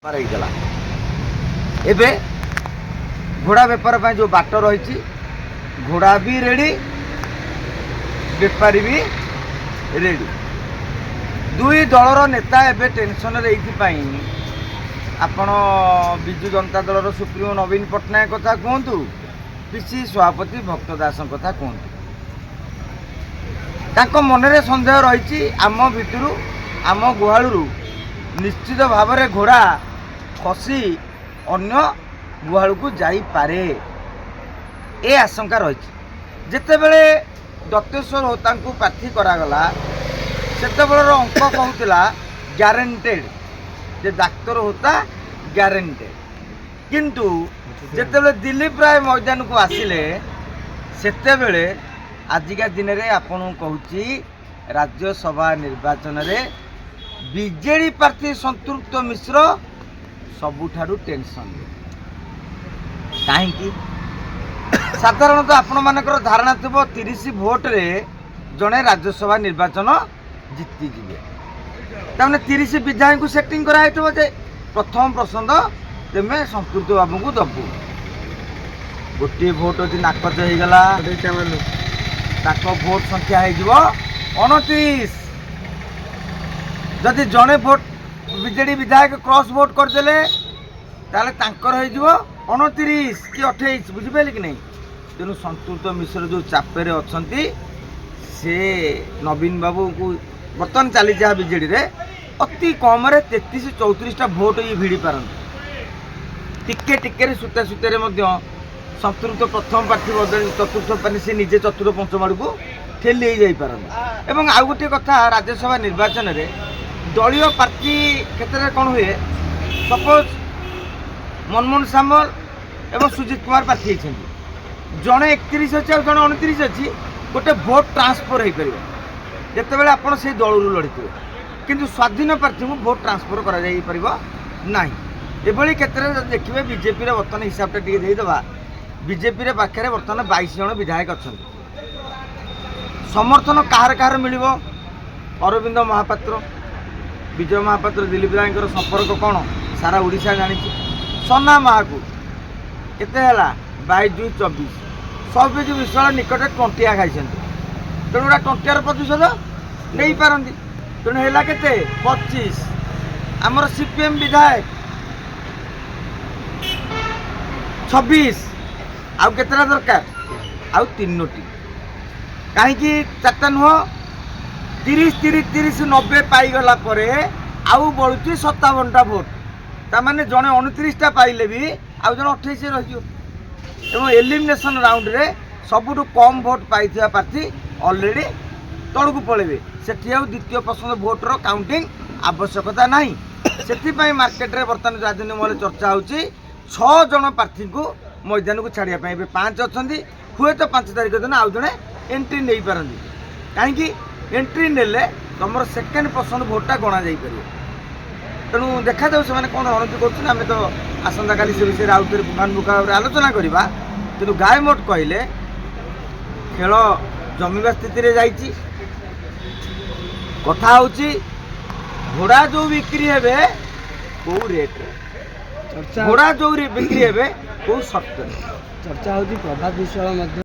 ହେଇଗଲା। ଏବେ ଘୋଡ଼ା ବେପାର ପାଇଁ ଯେଉଁ ବାଟ ରହିଛି ଘୋଡ଼ା ବି ରେଡ଼ି, ବେପାରୀ ବି ରେଡ଼ି। ଦୁଇ ଦଳର ନେତା ଏବେ ଟେନସନରେ ଏଇଥିପାଇଁ, ଆପଣ ବିଜୁ ଜନତା ଦଳର ସୁପ୍ରିମୋ ନବୀନ ପଟ୍ଟନାୟକ କଥା କୁହନ୍ତୁ, ପିସିସି ସଭାପତି ଭକ୍ତ ଦାସଙ୍କ କଥା କୁହନ୍ତୁ, ତାଙ୍କ ମନରେ ସନ୍ଦେହ ରହିଛି ଆମ ଭିତରୁ, ଆମ ଗୁହାଳରୁ ନିଶ୍ଚିତ ଭାବରେ ଘୋଡ଼ା ଖସି ଅନ୍ୟ ଗୁହାଳକୁ ଯାଇପାରେ, ଏ ଆଶଙ୍କା ରହିଛି। ଯେତେବେଳେ ଦତ୍ତେଶ୍ୱର ହୋତାଙ୍କୁ ପ୍ରାର୍ଥୀ କରାଗଲା ସେତେବେଳର ଅଙ୍କ କହୁଥିଲା ଗ୍ୟାରେଣ୍ଟେଡ୍, ଯେ ଡାକ୍ତର ହୋତା ଗ୍ୟାରେଣ୍ଟେଡ୍। କିନ୍ତୁ ଯେତେବେଳେ ଦିଲ୍ଲୀପ ରାୟ ମଇଦାନକୁ ଆସିଲେ ସେତେବେଳେ ଆଜିକା ଦିନରେ ଆପଣଙ୍କୁ କହୁଛି ରାଜ୍ୟସଭା ନିର୍ବାଚନରେ ବିଜେଡି ପ୍ରାର୍ଥୀ ସନ୍ତୃପ୍ତ ମିଶ୍ର ସବୁଠାରୁ ଟେନସନ୍। କାହିଁକି? ସାଧାରଣତଃ ଆପଣମାନଙ୍କର ଧାରଣା ଥିବ 30 ଭୋଟରେ ଜଣେ ରାଜ୍ୟସଭା ନିର୍ବାଚନ ଜିତିଯିବେ। ତାମାନେ 30 ବିଧାୟକଙ୍କୁ ସେଟିଂ କରାଯାଇଥିବ ଯେ ପ୍ରଥମ ପସନ୍ଦ ତେମେ ସନ୍ତୃପ୍ତ ବାବୁଙ୍କୁ ଦେବୁ। ଗୋଟିଏ ଭୋଟ ଯଦି ନାକଚ ହେଇଗଲା ତାଙ୍କ ଭୋଟ ସଂଖ୍ୟା ହେଇଯିବ 29। ଯଦି ଜଣେ ଭୋଟ ବିଜେଡି ବିଧାୟକ କ୍ରସ୍ ଭୋଟ କରିଦେଲେ ତାହେଲେ ତାଙ୍କର ହେଇଯିବ 29 କି 28, ବୁଝିପାରିଲେ କି ନାହିଁ? ତେଣୁ ସନ୍ତୃପ୍ତ ମିଶ୍ର ଯେଉଁ ଚାପେରେ ଅଛନ୍ତି ସେ ନବୀନ ବାବୁଙ୍କୁ ବର୍ତ୍ତମାନ ଚାଲିଛି ଯାହା ବିଜେଡ଼ିରେ ଅତି କମରେ 33-34ଟା ଭୋଟ ଇଏ ଭିଡ଼ି ପାରନ୍ତି। ଟିକେ ଟିକେରେ ସୂତା ସୂତାରେ ମଧ୍ୟ ସନ୍ତୃପ୍ତ ପ୍ରଥମ ପ୍ରାର୍ଥୀ ବଦଳି ଚତୁର୍ଥ ପ୍ରାର୍ଥୀ ସେ ନିଜେ ଚତୁର୍ଥ ପଞ୍ଚମ ଆଡ଼କୁ ଠେଲି ହେଇଯାଇପାରନ୍ତି। ଏବଂ ଆଉ ଗୋଟିଏ କଥା, ରାଜ୍ୟସଭା ନିର୍ବାଚନରେ ଦଳୀୟ ପ୍ରାର୍ଥୀ କ୍ଷେତ୍ରରେ କ'ଣ ହୁଏ, ସପୋଜ ମନମୋହନ ସାମଲ ଏବଂ ସୁଜିତ କୁମାର ପ୍ରାର୍ଥୀ ହେଇଛନ୍ତି, ଜଣେ 31 ଅଛି ଆଉ ଜଣେ 29 ଅଛି, ଗୋଟେ ଭୋଟ ଟ୍ରାନ୍ସଫର ହେଇପାରିବ ଯେତେବେଳେ ଆପଣ ସେଇ ଦଳରୁ ଲଢ଼ିଥିବେ। କିନ୍ତୁ ସ୍ୱାଧୀନ ପ୍ରାର୍ଥୀଙ୍କୁ ଭୋଟ ଟ୍ରାନ୍ସଫର କରାଯାଇପାରିବ ନାହିଁ। ଏଭଳି କ୍ଷେତ୍ରରେ ଯଦି ଦେଖିବେ ବିଜେପିର ବର୍ତ୍ତମାନ ହିସାବଟା ଟିକେ ଦେଇଦେବା, ବିଜେପିର ପାଖରେ ବର୍ତ୍ତମାନ 22 ଜଣ ବିଧାୟକ ଅଛନ୍ତି। ସମର୍ଥନ କାହାର କାହାର ମିଳିବ? ଅରବିନ୍ଦ ମହାପାତ୍ର, ବିଜୟ ମହାପାତ୍ର, ଦିଲ୍ଲୀପ ରାୟଙ୍କର ସମ୍ପର୍କ କ'ଣ ସାରା ଓଡ଼ିଶା ଜାଣିଛି। ସନା ମାହାକୁ କେତେ ହେଲା 22-24, ସବିଜୁ ବିଶ୍ୱାଳ ନିକଟରେ ଟଣ୍ଟିଆ ଖାଇଛନ୍ତି, ତେଣୁ ଏଟା ଟଣ୍ଟିଆର ପ୍ରତିଶୋଧ ନେଇପାରନ୍ତି। ତେଣୁ ହେଲା କେତେ 25। ଆମର ସିପିଏମ୍ ବିଧାୟକ 26, ଆଉ କେତେଟା ଦରକାର? ଆଉ 3ଟି। କାହିଁକି 4ଟା ନୁହଁ? 30-30-30-90 ପାଇଗଲା ପରେ ଆଉ ବଳୁଛି 57ଟା ଭୋଟ। ତାମାନେ ଜଣେ 29ଟା ପାଇଲେ ବି ଆଉ ଜଣେ 28 ରହିଯିବ। ଏବଂ ଏଲିମିନେସନ୍ ରାଉଣ୍ଡରେ ସବୁଠୁ କମ୍ ଭୋଟ ପାଇଥିବା ପ୍ରାର୍ଥୀ ଅଲରେଡ଼ି ତଳକୁ ପଳେଇବେ। ସେଠି ଆଉ ଦ୍ୱିତୀୟ ପସନ୍ଦ ଭୋଟର କାଉଣ୍ଟିଂ ଆବଶ୍ୟକତା ନାହିଁ। ସେଥିପାଇଁ ମାର୍କେଟରେ ବର୍ତ୍ତମାନ ରାଜନୀତି ମହଲରେ ଚର୍ଚ୍ଚା ହେଉଛି 6 ଜଣ ପ୍ରାର୍ଥୀଙ୍କୁ ମଇଦାନକୁ ଛାଡ଼ିବା ପାଇଁ। ଏବେ 5 ଅଛନ୍ତି, ହୁଏତ 5 ତାରିଖ ଦିନ ଆଉ ଜଣେ ଏଣ୍ଟ୍ରି ନେଇପାରନ୍ତି। କାହିଁକି? ଏଣ୍ଟ୍ରି ନେଲେ ତୁମର ସେକେଣ୍ଡ ପସନ୍ଦ ଭୋଟଟା ଗଣାଯାଇପାରିବ। ତେଣୁ ଦେଖାଯାଉ ସେମାନେ କ'ଣ ରଣନୀତି କରୁଛନ୍ତି। ଆମେ ତ ଆସନ୍ତାକାଲି ସେ ବିଷୟରେ ଆଉ ଥରେ ପୁଙ୍ଖାନୁପୁଙ୍ଖ ଭାବରେ ଆଲୋଚନା କରିବା। କିନ୍ତୁ ଗାଏ ମୋଟ କହିଲେ ଖେଳ ଜମିବା ସ୍ଥିତିରେ ଯାଇଛି। କଥା ହେଉଛି ଘୋଡ଼ା ଯେଉଁ ବିକ୍ରି ହେବେ କେଉଁ ରେଟ୍ରେ, ଘୋଡ଼ା ଯେଉଁ ବିକ୍ରି ହେବେ କେଉଁ ସର୍ତ୍ତରେ। ଚର୍ଚ୍ଚା ହେଉଛି ପ୍ରଭାତ ବିଶ୍ୱାଳ ମଧ୍ୟ